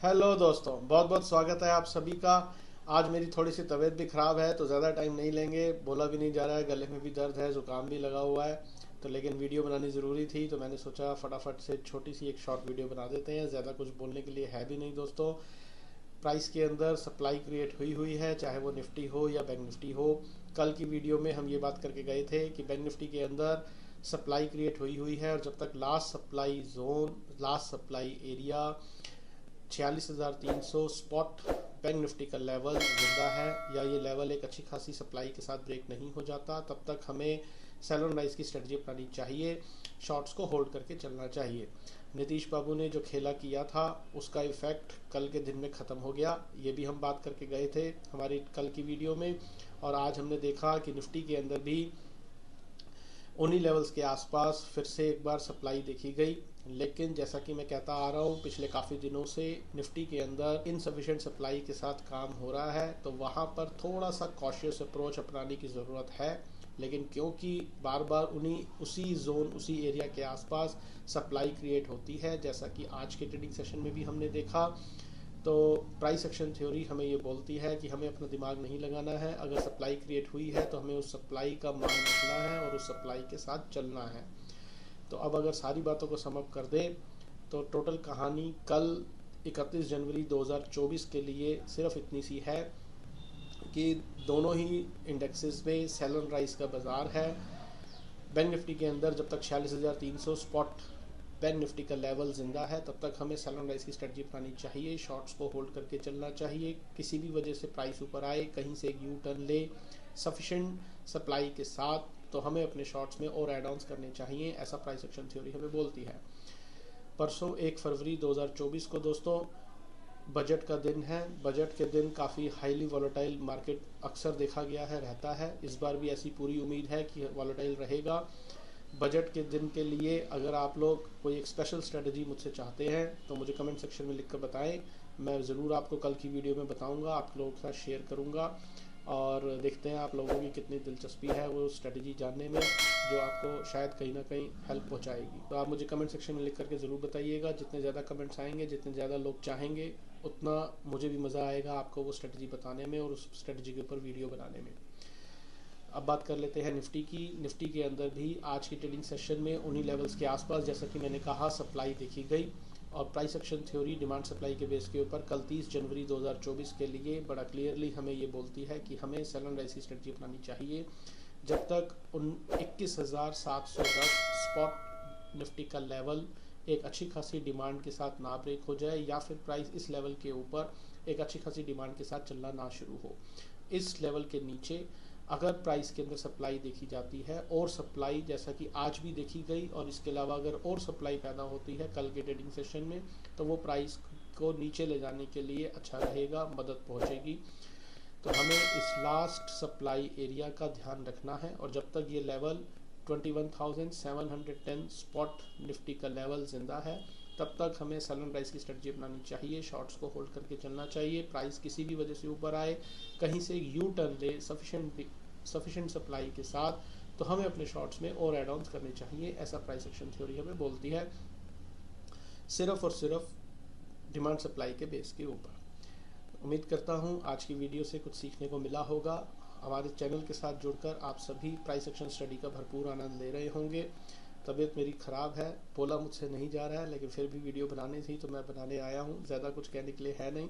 Hello दोस्तों, बहुत बहुत स्वागत है आप सभी का। आज मेरी थोड़ी सी तबीयत भी ख़राब है तो ज़्यादा टाइम नहीं लेंगे। बोला भी नहीं जा रहा है, गले में भी दर्द है, ज़ुकाम भी लगा हुआ है। तो लेकिन वीडियो बनानी ज़रूरी थी तो मैंने सोचा फटाफट से छोटी सी एक शॉर्ट वीडियो बना देते हैं। ज़्यादा कुछ बोलने के लिए है भी नहीं दोस्तों। प्राइस के अंदर सप्लाई क्रिएट हुई हुई है, चाहे वो निफ्टी हो या बैंक निफ्टी हो। कल की वीडियो में हम ये बात करके गए थे कि बैंक निफ्टी के अंदर सप्लाई क्रिएट हुई हुई है और जब तक last supply zone, last supply area 46,300 spot bank Nifty का लेवल जिंदा है या ये लेवल एक अच्छी खासी सप्लाई के साथ ब्रेक नहीं हो जाता, तब तक हमें सेल ऑन राइज की स्ट्रेटजी अपनानी चाहिए। शॉर्ट्स को होल्ड करके चलना चाहिए। नीतीश बाबू ने जो खेला किया था उसका इफेक्ट कल के दिन में ख़त्म हो गया। ये भी हम बात करके गए थे हमारी कल की वीडियो में। और आज हमने देखा कि निफ्टी के अंदर भी उन्हीं लेवल्स के आसपास फिर से एक बार सप्लाई देखी गई। लेकिन जैसा कि मैं कहता आ रहा हूँ पिछले काफ़ी दिनों से, निफ्टी के अंदर इनसफिशिएंट सप्लाई के साथ काम हो रहा है, तो वहाँ पर थोड़ा सा कॉशियस अप्रोच अपनाने की ज़रूरत है। लेकिन क्योंकि बार बार उसी जोन, उसी एरिया के आसपास सप्लाई क्रिएट होती है, जैसा कि आज के ट्रेडिंग सेशन में भी हमने देखा, तो प्राइस एक्शन थ्योरी हमें ये बोलती है कि हमें अपना दिमाग नहीं लगाना है। अगर सप्लाई क्रिएट हुई है तो हमें उस सप्लाई का मान रखना है और उस सप्लाई के साथ चलना है। तो अब अगर सारी बातों को सम अप कर दे तो टोटल कहानी कल 31 जनवरी 2024 के लिए सिर्फ इतनी सी है कि दोनों ही इंडेक्सेस में सेल ऑन राइज का बाजार है। बैंक निफ्टी के अंदर जब तक 46,300 स्पॉट बैंक निफ्टी का लेवल जिंदा है तब तक हमें सेल ऑन राइज की स्ट्रेटजी अपनानी चाहिए। शॉर्ट्स को होल्ड करके चलना चाहिए। किसी भी वजह से प्राइस ऊपर आए, कहीं से एक यू टर्न ले सफिशेंट सप्लाई के साथ, तो हमें अपने शॉर्ट्स में और एड ऑन्स करने चाहिए, ऐसा प्राइस एक्शन थ्योरी हमें बोलती है। परसों 1 फरवरी 2024 को दोस्तों बजट का दिन है। बजट के दिन काफ़ी हाईली वॉलेटाइल मार्केट अक्सर देखा गया है, रहता है। इस बार भी ऐसी पूरी उम्मीद है कि वॉलेटाइल रहेगा। बजट के दिन के लिए अगर आप लोग कोई एक स्पेशल स्ट्रेटजी मुझसे चाहते हैं तो मुझे कमेंट सेक्शन में लिख कर बताएं। मैं ज़रूर आपको कल की वीडियो में बताऊंगा, आप लोगों के साथ शेयर करूंगा। और देखते हैं आप लोगों की कितनी दिलचस्पी है वो स्ट्रेटजी जानने में, जो आपको शायद कहीं ना कहीं हेल्प पहुंचाएगी। तो आप मुझे कमेंट सेक्शन में लिख करके ज़रूर बताइएगा। जितने ज़्यादा कमेंट्स आएंगे, जितने ज़्यादा लोग चाहेंगे, उतना मुझे भी मज़ा आएगा आपको वो स्ट्रेटजी बताने में और उस स्ट्रेटजी के ऊपर वीडियो बनाने में। अब बात कर लेते हैं निफ्टी की। निफ्टी के अंदर भी आज की ट्रेडिंग सेशन में उन्हीं लेवल्स के आसपास, जैसा कि मैंने कहा, सप्लाई देखी गई। और price action theory demand supply के बेस के ऊपर कल 30 जनवरी 2024 के लिए बड़ा क्लियरली हमें ये बोलती है कि हमें सेल ऑन राइज की स्ट्रेटजी अपनानी चाहिए। जब तक उन 21,710 स्पॉट निफ्टी का लेवल एक अच्छी खासी डिमांड के साथ ना ब्रेक हो जाए, या फिर प्राइस इस लेवल के ऊपर एक अच्छी खासी डिमांड के साथ चलना ना शुरू हो। इस लेवल के नीचे अगर प्राइस के अंदर सप्लाई देखी जाती है, और सप्लाई जैसा कि आज भी देखी गई, और इसके अलावा अगर और सप्लाई पैदा होती है कल के ट्रेडिंग सेशन में, तो वो प्राइस को नीचे ले जाने के लिए अच्छा रहेगा, मदद पहुंचेगी। तो हमें इस लास्ट सप्लाई एरिया का ध्यान रखना है। और जब तक ये लेवल 21,710 स्पॉट निफ्टी का लेवल जिंदा है, तब तक हमें सेल ऑन राइज की स्ट्रेटजी अपनानी चाहिए। शॉर्ट्स को होल्ड करके चलना चाहिए। प्राइस किसी भी वजह से ऊपर आए, कहीं से यू टर्न ले सफिशेंट सप्लाई के साथ, तो हमें अपने शॉर्ट्स में और एड ऑन्स करने चाहिए, ऐसा प्राइस एक्शन थ्योरी हमें बोलती है, सिर्फ और सिर्फ डिमांड सप्लाई के बेस के ऊपर। उम्मीद करता हूँ आज की वीडियो से कुछ सीखने को मिला होगा। हमारे चैनल के साथ जुड़कर आप सभी प्राइस एक्शन स्टडी का भरपूर आनंद ले रहे होंगे। तबीयत मेरी ख़राब है, बोला मुझसे नहीं जा रहा है, लेकिन फिर भी वीडियो बनानी थी तो मैं बनाने आया हूँ। ज़्यादा कुछ कहने के लिए है नहीं।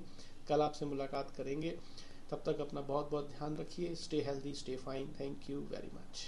कल आपसे मुलाकात करेंगे। तब तक अपना बहुत बहुत ध्यान रखिए। Stay healthy, stay fine. Thank you very much.